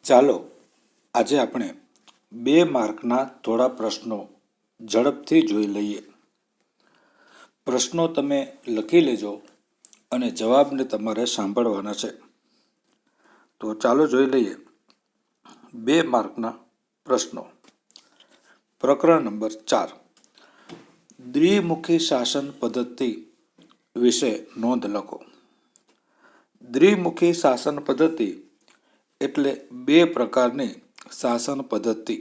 ચાલો આજે આપણે 2 માર્કના થોડા પ્રશ્નો ઝડપથી જોઈ લઈએ. પ્રશ્નો તમે લખી લેજો અને જવાબને તમારે સાંભળવાના છે. તો ચાલો જોઈ લઈએ 2 માર્કના પ્રશ્નો. પ્રકરણ નંબર 4, દ્વિમુખી શાસન પદ્ધતિ વિશે નોંધ લખો. દ્વિમુખી શાસન પદ્ધતિ એટલે 2 પ્રકારની શાસન પદ્ધતિ.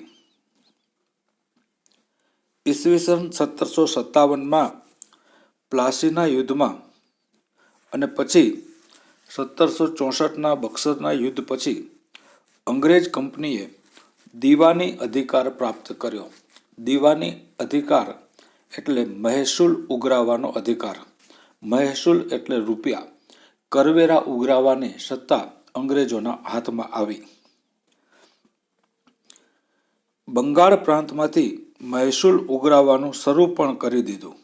ઈસવીસન 1757માં પ્લાસીના યુદ્ધમાં અને પછી 1764ના બક્સરના યુદ્ધ પછી અંગ્રેજ કંપનીએ દીવાની અધિકાર પ્રાપ્ત કર્યો. દીવાની અધિકાર એટલે મહેસૂલ ઉઘરાવવાનો અધિકાર. મહેસૂલ એટલે રૂપિયા. કરવેરા ઉઘરાવવાની સત્તા અંગ્રેજોના હાથમાં આવી. બંગાળ પ્રાંતમાંથી મહેસૂલ ઉઘરાવવાનું શરૂ પણ કરી દીધું.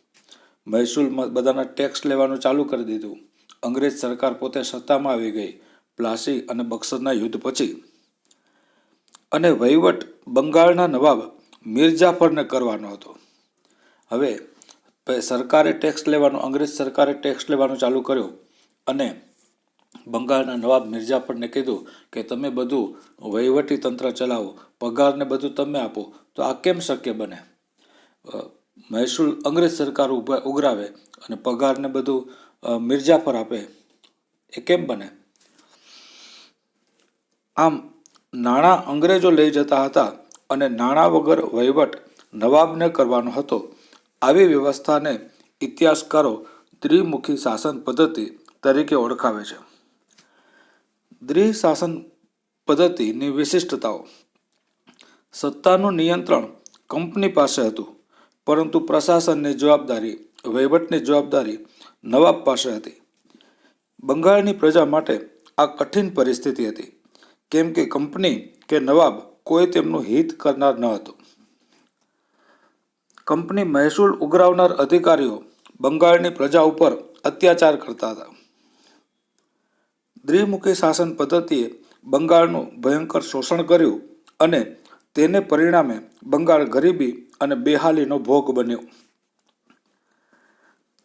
મહેસૂલમાં બધાના ટેક્સ લેવાનું ચાલુ કરી દીધું. અંગ્રેજ સરકાર પોતે સત્તામાં આવી ગઈ પ્લાસી અને બક્સરના યુદ્ધ પછી. અને વહીવટ બંગાળના નવાબ મીરજાફરને કરવાનો હતો. હવે સરકારે ટેક્સ લેવાનું, અંગ્રેજ સરકારે ટેક્સ લેવાનું ચાલુ કર્યું અને બંગાળના નવાબ મીરજાફરને કીધું કે તમે બધું વહીવટી તંત્ર ચલાવો, પગારને બધું તમે આપો. તો આ કેમ શક્ય બને? મહેસૂલ અંગ્રેજ સરકાર ઉઘરાવે અને પગારને બધું મીરજાફર આપે, એ કેમ બને? આમ નાણાં અંગ્રેજો લઈ જતા હતા અને નાણાં વગર વહીવટ નવાબને કરવાનો હતો. આવી વ્યવસ્થાને ઇતિહાસકારો દ્વિમુખી શાસન પદ્ધતિ તરીકે ઓળખાવે છે. દ્વિશાસન પદ્ધતિની વિશિષ્ટતાઓ. સત્તાનું નિયંત્રણ કંપની પાસે હતું, પરંતુ પ્રશાસનની જવાબદારી, વહીવટની જવાબદારી નવાબ પાસે હતી. બંગાળની પ્રજા માટે આ કઠિન પરિસ્થિતિ હતી, કેમ કે કંપની કે નવાબ કોઈ તેમનું હિત કરનાર ન હતું. કંપની મહેસૂલ ઉઘરાવનાર અધિકારીઓ બંગાળની પ્રજા ઉપર અત્યાચાર કરતા હતા. દ્વિમુખી શાસન પદ્ધતિએ બંગાળનું ભયંકર શોષણ કર્યું અને તેને પરિણામે બંગાળ ગરીબી અને બેહાલીનો ભોગ બન્યો.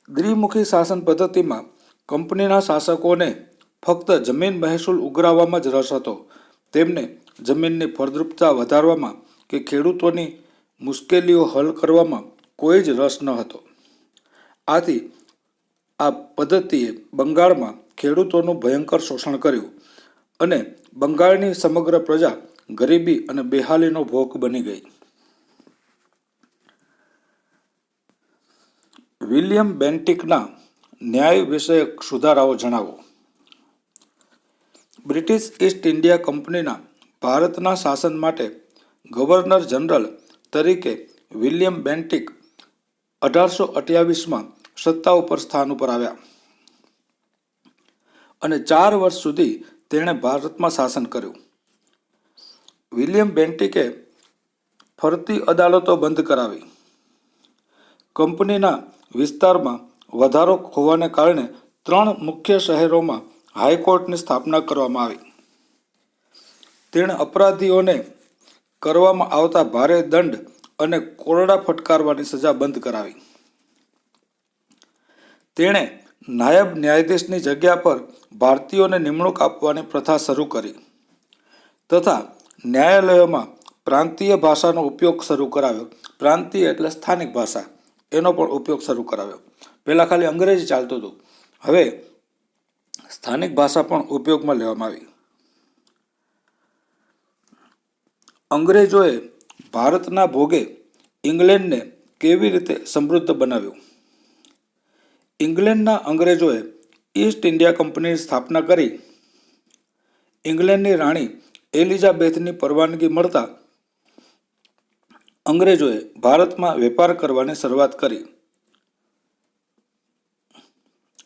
દ્વિમુખી શાસન પદ્ધતિમાં કંપનીના શાસકોને ફક્ત જમીન મહેસૂલ ઉઘરાવવામાં જ રસ હતો. તેમને જમીનની ફળદ્રુપતા વધારવામાં કે ખેડૂતોની મુશ્કેલીઓ હલ કરવામાં કોઈ જ રસ ન હતો. આથી આ પદ્ધતિએ બંગાળમાં ખેડૂતોનું ભયંકર શોષણ કર્યું અને બંગાળની સમગ્ર પ્રજા ગરીબી અને બેહાલીનો ભોગ બની ગઈ. વિલિયમ બેન્ટિકના ન્યાય વિષયક સુધારાઓ જણાવો. બ્રિટિશ ઈસ્ટ ઇન્ડિયા કંપનીના ભારતના શાસન માટે ગવર્નર જનરલ તરીકે વિલિયમ બેન્ટિક 1828માં સત્તા ઉપર સ્થાન ઉપર આવ્યા અને 4 વર્ષ સુધી તેણે ભારતમાં શાસન કર્યું. વિલિયમ બેન્ટિકે ફરતી અદાલતો બંધ કરાવી. કંપનીના વિસ્તારમાં વધારો હોવાને કારણે 3 મુખ્ય શહેરોમાં હાઈકોર્ટની સ્થાપના કરવામાં આવી. તેણે અપરાધીઓને કરવામાં આવતા ભારે દંડ અને કોરડા ફટકારવાની સજા બંધ કરાવી. તેણે નાયબ ન્યાયાધીશની જગ્યા પર ભારતીયોને નિમણૂક આપવાની પ્રથા શરૂ કરી તથા ન્યાયાલયોમાં પ્રાંતીય ભાષાનો ઉપયોગ શરૂ કરાવ્યો. પ્રાંતીય એટલે સ્થાનિક ભાષા, એનો પણ ઉપયોગ શરૂ કરાવ્યો. પહેલાં ખાલી અંગ્રેજી ચાલતું હતું, હવે સ્થાનિક ભાષા પણ ઉપયોગમાં લેવામાં આવી. અંગ્રેજોએ ભારતના ભોગે ઇંગ્લેન્ડને કેવી રીતે સમૃદ્ધ બનાવ્યું? ઇંગ્લેન્ડના અંગ્રેજોએ ઈસ્ટ ઇન્ડિયા કંપનીની સ્થાપના કરી. ઇંગ્લેન્ડની રાણી એલિઝાબેથની પરવાનગી મળતા અંગ્રેજોએ ભારતમાં વેપાર કરવાની શરૂઆત કરી.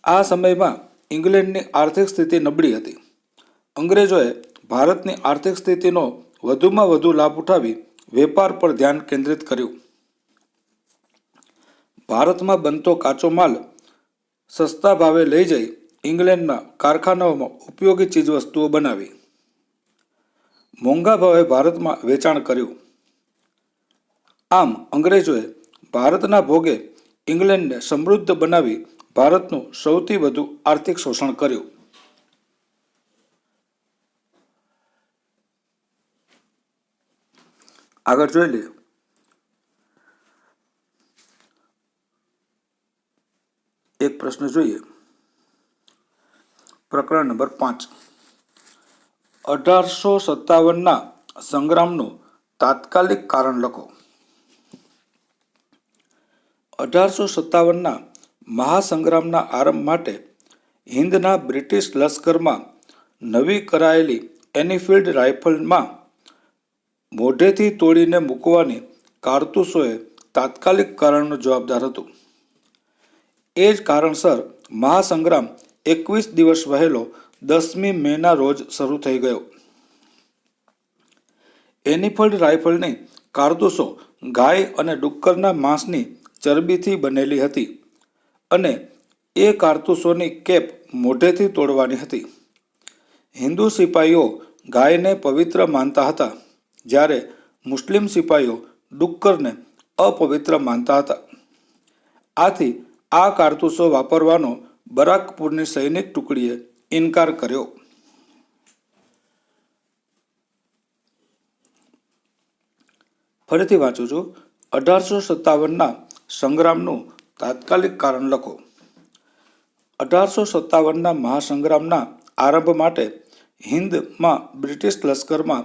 આ સમયમાં ઇંગ્લેન્ડની આર્થિક સ્થિતિ નબળી હતી. અંગ્રેજોએ ભારતની આર્થિક સ્થિતિનો વધુમાં વધુ લાભ ઉઠાવી વેપાર પર ધ્યાન કેન્દ્રિત કર્યું. ભારતમાં બનતો કાચો માલ સસ્તા ભાવે લઈ જઈ ઇંગ્લેન્ડના કારખાનાઓમાં ઉપયોગી ચીજવસ્તુઓ બનાવી. મોંઘા ભાવે ભારતમાં વેચાણ કર્યું. આમ અંગ્રેજોએ ભારતના ભોગે ઇંગ્લેન્ડને સમૃદ્ધ બનાવી ભારતનું સૌથી વધુ આર્થિક શોષણ કર્યું. આગળ જોઈ લઈએ. એક પ્રશ્ન જોઈએ. પ્રકરણ નંબર 5. 1857ના સંગ્રામનું તાત્કાલિક કારણ લખો. 1857ના મહાસંગ્રામના આરંભ માટે હિંદના બ્રિટિશ લશ્કરમાં નવી કરાયેલી એનફિલ્ડ રાઇફલમાં મોઢેથી તોડીને મૂકવાની કારતૂસોએ તાત્કાલિક કારણનો જવાબદાર હતું. એ જ કારણસર મહાસંગ્રામ 21 દિવસ વહેલો 10મી મેના રોજ શરૂ થઈ ગયો. એનફિલ્ડ રાઇફલની કારતૂસો ગાય અને ડુક્કરના માંસની ચરબીથી બનેલી હતી અને એ કારતૂસોની કેપ મોઢેથી તોડવાની હતી. હિન્દુ સિપાહીઓ ગાયને પવિત્ર માનતા હતા, જ્યારે મુસ્લિમ સિપાહીઓ ડુક્કરને અપવિત્ર માનતા હતા. આથી આ કારતૂસો વાપરવાનો બરાકપુરની સૈનિક ટુકડીએ ઇનકાર કર્યો. ફરીથી વાંચું છું. 1857ના સંગ્રામનું તાત્કાલિક કારણ લખો. 1857ના મહાસંગ્રામના આરંભ માટે હિંદમાં બ્રિટિશ લશ્કરમાં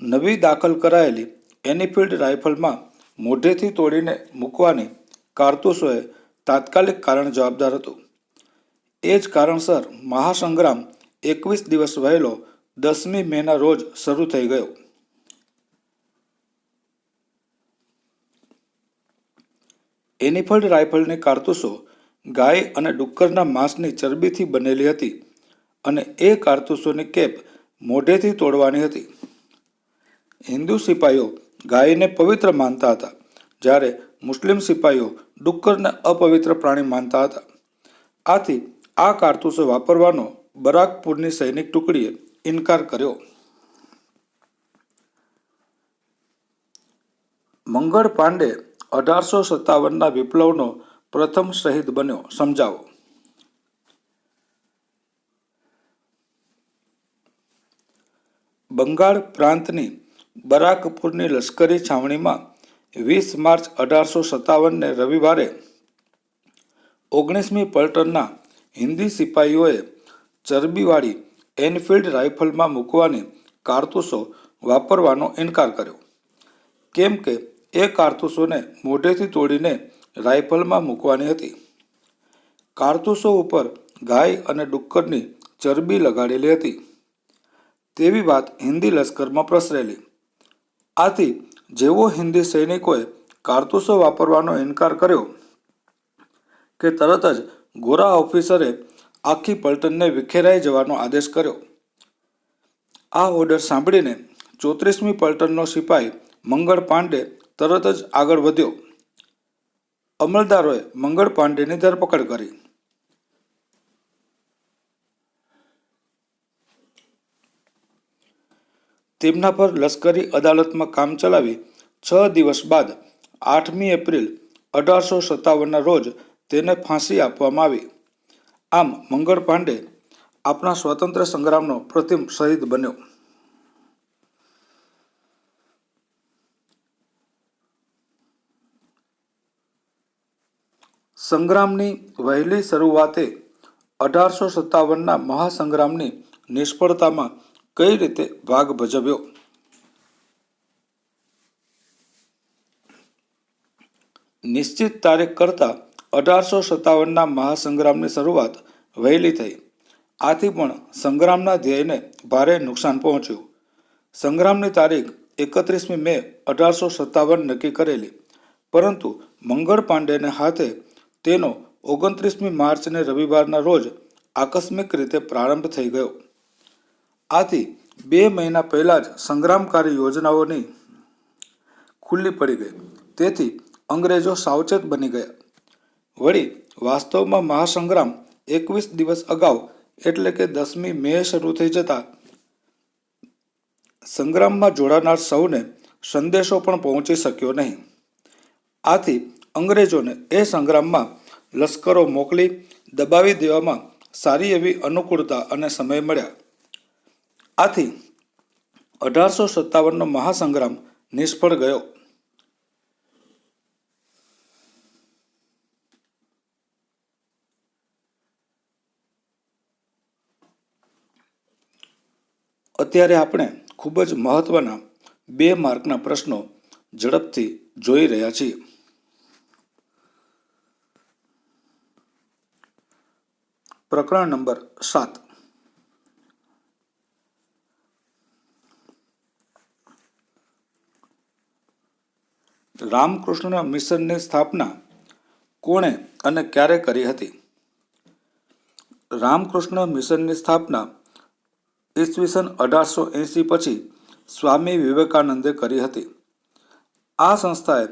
નવી દાખલ કરાયેલી એનફિલ્ડ રાઇફલમાં મોઢેથી તોડીને મૂકવાની કારતૂસોએ તાત્કાલિક કારણ જવાબદાર હતું. એ જ કારણસર મહાસંગ્રામ 21 દિવસ વહેલો 10મી મેના રોજ શરૂ થઈ ગયો. એનફિલ્ડ રાઇફલની કારતૂસો ગાય અને ડુક્કરના માંસની ચરબીથી બનેલી હતી અને એ કારતૂસોની કેપ મોઢેથી તોડવાની હતી. હિન્દુ સિપાહીઓ ગાયને પવિત્ર માનતા હતા, જ્યારે મુસ્લિમ સિપાહીઓ ડુક્કરને અપવિત્ર પ્રાણી માનતા હતા. આથી આ કારતૂસો વાપરવાનો બરાકપુરની સૈનિક ટુકડીએ ઇનકાર કર્યો. મંગળ પાંડે 1857ના વિપ્લવનો પ્રથમ શહીદ બન્યો, સમજાવો. બંગાળ પ્રાંતની બરાકપુરની લશ્કરી છાવણીમાં 20 માર્ચ 1857ને રવિવારે 19મી પલટનના હિન્દી સિપાહીઓએ ચરબીવાળી એનફિલ્ડ રાઇફલમાં મૂકવાની કારતૂસો વાપરવાનો ઇનકાર કર્યો, કેમ કે એ કારતૂસોને મોઢેથી તોડીને રાઇફલમાં મૂકવાની હતી. કારતૂસો ઉપર ગાય અને ડુક્કરની ચરબી લગાડેલી હતી તેવી વાત હિન્દી લશ્કરમાં પ્રસરેલી. આથી જેવો હિન્દી સૈનિકોએ કારતૂસો વાપરવાનો ઇનકાર કર્યો કે તરત જ ગોરા ઓફિસરે આખી પલટનને વિખેરાઈ જવાનો આદેશ કર્યો. આ ઓર્ડર સાંભળીને 34મી પલટનનો સિપાહી મંગળ પાંડે તરત જ આગળ વધ્યો. અમલદારોએ મંગળ પાંડેની ધરપકડ કરી. તેમના પર લશ્કરી અદાલતમાં કામ ચલાવી 6 દિવસ બાદ 8મી એપ્રિલ 1857ના રોજ તેને ફાંસી આપવામાં આવી. આમ મંગળ પાંડે આપણા સ્વાતંત્ર્ય સંગ્રામનો પ્રથમ શહીદ બન્યો. સંગ્રામની વહેલી શરૂઆતે 1857ના મહાસંગ્રામની નિષ્ફળતામાં કઈ રીતે ભાગ ભજવ્યો? નિશ્ચિત તારીખ કરતાં 1857ના મહાસંગ્રામની શરૂઆત વહેલી થઈ. આથી પણ સંગ્રામના ધ્યેયને ભારે નુકસાન પહોંચ્યું. સંગ્રામની તારીખ 31મી મે 1857 નક્કી કરેલી, પરંતુ મંગળ પાંડેને હાથે તેનો 29મી માર્ચને રવિવારના રોજ આકસ્મિક રીતે પ્રારંભ થઈ ગયો. આથી 2 મહિના પહેલાં જ સંગ્રામકારી યોજનાઓની ખુલ્લી પડી ગઈ. તેથી અંગ્રેજો સાવચેત બની ગયા. વળી વાસ્તવમાં મહાસંગ્રામ 21 દિવસ અગાઉ એટલે કે 10મી મે શરૂ થઈ જતા સંગ્રામમાં જોડાનાર સૌને સંદેશો પણ પહોંચી શક્યો નહીં. આથી અંગ્રેજોને એ સંગ્રામમાં લશ્કરો મોકલી દબાવી દેવામાં સારી એવી અનુકૂળતા અને સમય મળ્યા. આથી 1857નો મહાસંગ્રામ નિષ્ફળ ગયો. અત્યારે આપણે ખૂબ જ મહત્વના 2 માર્કના પ્રશ્નો ઝડપથી જોઈ રહ્યા છીએ. પ્રકરણ નંબર 7. રામકૃષ્ણ મિશનની સ્થાપના કોણે અને ક્યારે કરી હતી? રામકૃષ્ણ મિશનની સ્થાપના ઈસવીસન 1880 પછી સ્વામી વિવેકાનંદે કરી હતી. આ સંસ્થાએ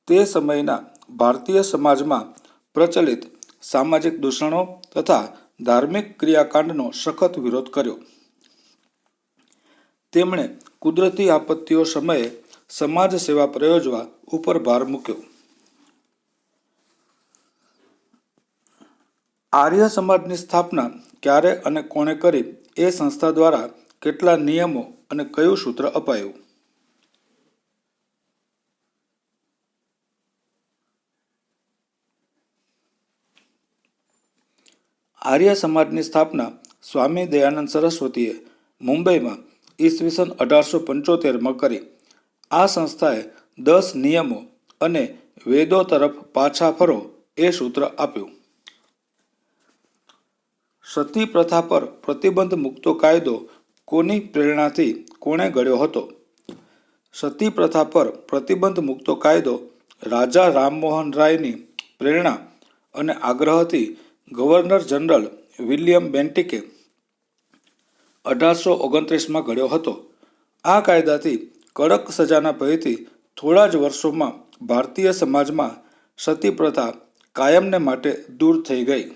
તે સમયના ભારતીય સમાજમાં પ્રચલિત સામાજિક દૂષણો તથા ધાર્મિક ક્રિયાકાંડનો સખત વિરોધ કર્યો. તેમણે કુદરતી આપત્તિઓ સમયે સમાજ સેવા પ્રયોજવા ઉપર ભાર મૂક્યો. આર્ય સમાજની સ્થાપના ક્યારે અને કોણે કરી એ સંસ્થા દ્વારા કેટલા નિયમો અને કયું સૂત્ર અપાયું? આર્ય સમાજની સ્થાપના સ્વામી દયાનંદ સરસ્વતીએ મુંબઈમાં ઈસવીસન 1875માં કરી. આ સંસ્થાએ 10 નિયમો અને વેદો તરફ પાછા ફરો એ સૂત્ર આપ્યું. સતી પ્રથા પર પ્રતિબંધ મૂકતો કાયદો કોની પ્રેરણાથી કોણે ઘડ્યો હતો? સતી પ્રથા પર પ્રતિબંધ મૂકતો કાયદો રાજા રામમોહન રાયની પ્રેરણા અને આગ્રહથી ગવર્નર જનરલ વિલિયમ બેન્ટિકે 1829માં ઘડ્યો હતો. આ કાયદાથી કડક સજાના ભયથી થોડા જ વર્ષોમાં ભારતીય સમાજમાં સતી પ્રથા કાયમને માટે દૂર થઈ ગઈ.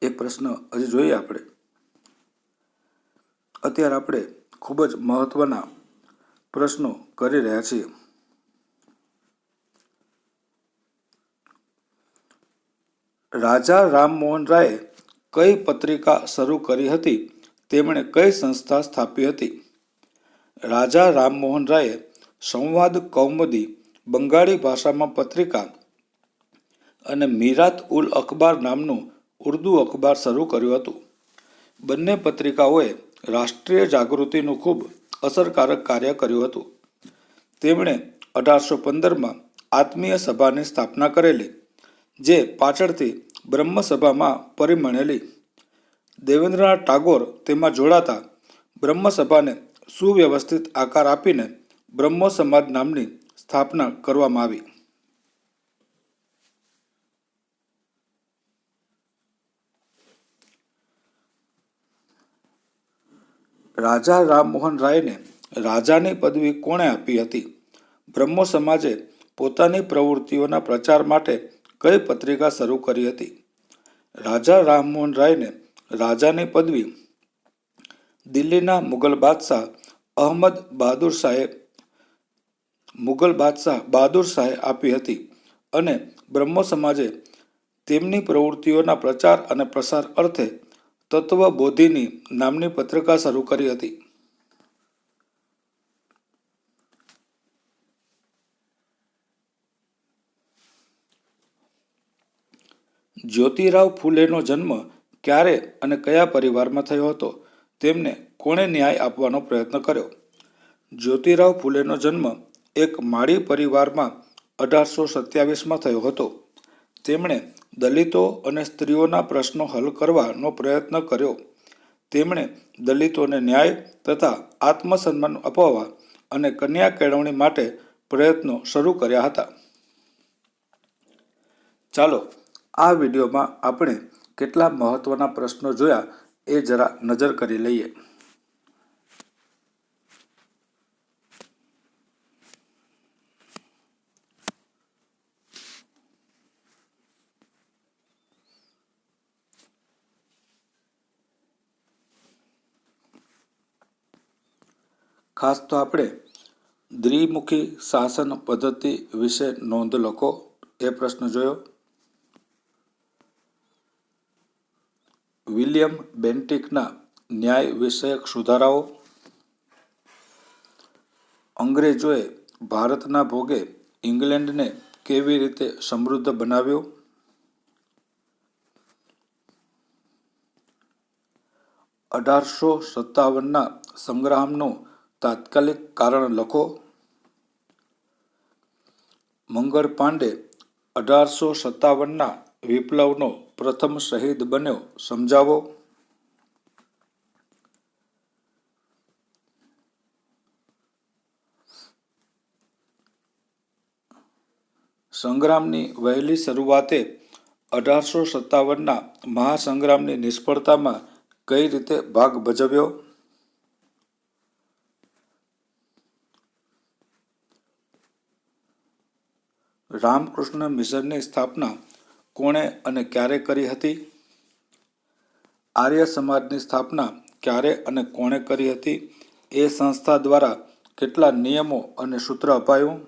એક પ્રશ્ન હજી જોઈએ આપણે. અત્યારે આપણે ખૂબ જ મહત્વના પ્રશ્નો કરી રહ્યા છીએ. રાજા રામમોહન રાયે કઈ પત્રિકા શરૂ કરી હતી? તેમણે કઈ સંસ્થા સ્થાપી હતી? રાજા રામમોહન રાયે સંવાદ કૌમુદી બંગાળી ભાષામાં પત્રિકા અને મીરાત ઉલ અખબાર નામનું ઉર્દુ અખબાર શરૂ કર્યું હતું. બંને પત્રિકાઓએ રાષ્ટ્રીય જાગૃતિનું ખૂબ અસરકારક કાર્ય કર્યું હતું. તેમણે 1815માં આત્મીય સભાની સ્થાપના કરેલી, જે પાછળથી બ્રહ્મસભામાં પરિણમેલી. દેવેન્દ્રનાથ ટાગોર તેમાં જોડાતા બ્રહ્મસભાને સુવ્યવસ્થિત આકાર આપીને બ્રહ્મો સમાજ નામની સ્થાપના કરવામાં આવી. રાજા રામમોહન રાયને રાજાની પદવી કોણે આપી હતી? બ્રહ્મો સમાજે પોતાની પ્રવૃત્તિઓના પ્રચાર માટે કઈ પત્રિકા શરૂ કરી હતી? રાજા રામમોહન રાયને રાજાની પદવી દિલ્હીના મુગલ બાદશાહ બહાદુર શાહે આપી હતી અને બ્રહ્મો સમાજે તેમની પ્રવૃત્તિઓના પ્રચાર અને પ્રસાર અર્થે તત્વબોધિની નામની પત્રિકા શરૂ કરી હતી. જ્યોતિરાવ ફૂલેનો જન્મ ક્યારે અને કયા પરિવારમાં થયો હતો? તેમને કોણે ન્યાય આપવાનો પ્રયત્ન કર્યો? જ્યોતિરાવ ફૂલેનો જન્મ એક માળી પરિવારમાં 1827માં થયો હતો. તેમણે દલિતો અને સ્ત્રીઓના પ્રશ્નો હલ કરવાનો પ્રયત્ન કર્યો. તેમણે દલિતોને ન્યાય તથા આત્મસન્માન અપાવવા અને કન્યા કેળવણી માટે પ્રયત્નો શરૂ કર્યા હતા. ચાલો આ વિડીયોમાં આપણે કેટલા મહત્વના પ્રશ્નો જોયા એ જરા નજર કરી લઈએ. ખાસ તો આપણે દ્વિમુખી શાસન પદ્ધતિ વિશે નોંધ લખો એ પ્રશ્ન જોયો. વિલિયમ બેન્ટિકના ન્યાય વિષયક સુધારાઓ. અંગ્રેજોએ ભારતના ભોગે ઇંગ્લેન્ડને કેવી રીતે સમૃદ્ધ બનાવ્યો. 1857ના સંગ્રામનું તાત્કાલિક કારણ લખો. મંગળ પાંડે 1857ના વિપ્લવનો પ્રથમ શહીદ બન્યો સમજાવો. સંગ્રામની વહેલી શરૂઆતે 1857ના મહાસંગ્રામની નિષ્ફળતામાં કઈ રીતે ભાગ ભજવ્યો. રામકૃષ્ણ મિશનની સ્થાપના કોણે અને ક્યારે કરી હતી. આર્ય સમાજની સ્થાપના ક્યારે અને કોણે કરી હતી. એ સંસ્થા દ્વારા કેટલા નિયમો અને સૂત્ર અપાયું.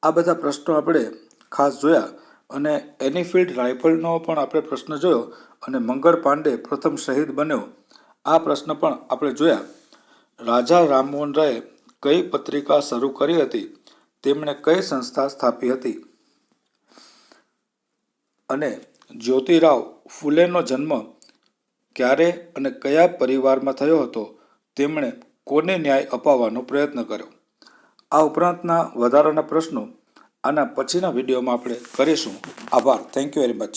આ બધા પ્રશ્નો આપણે ખાસ જોયા અને એનીફિલ્ડ રાઇફલનો પણ આપણે પ્રશ્ન જોયો અને મંગળ પાંડે પ્રથમ શહીદ બન્યો આ પ્રશ્ન પણ આપણે જોયા. રાજા રામમોહન રાયે કઈ પત્રિકા શરૂ કરી હતી. તેમણે કઈ સંસ્થા સ્થાપી હતી. અને જ્યોતિરાવ ફૂલેનો જન્મ ક્યારે અને કયા પરિવારમાં થયો હતો. તેમણે કોને ન્યાય અપાવવાનો પ્રયત્ન કર્યો. આ ઉપરાંતના વધારાના પ્રશ્નો આના પછીના વિડીયોમાં આપણે કરીશું. આભાર. Thank you very much.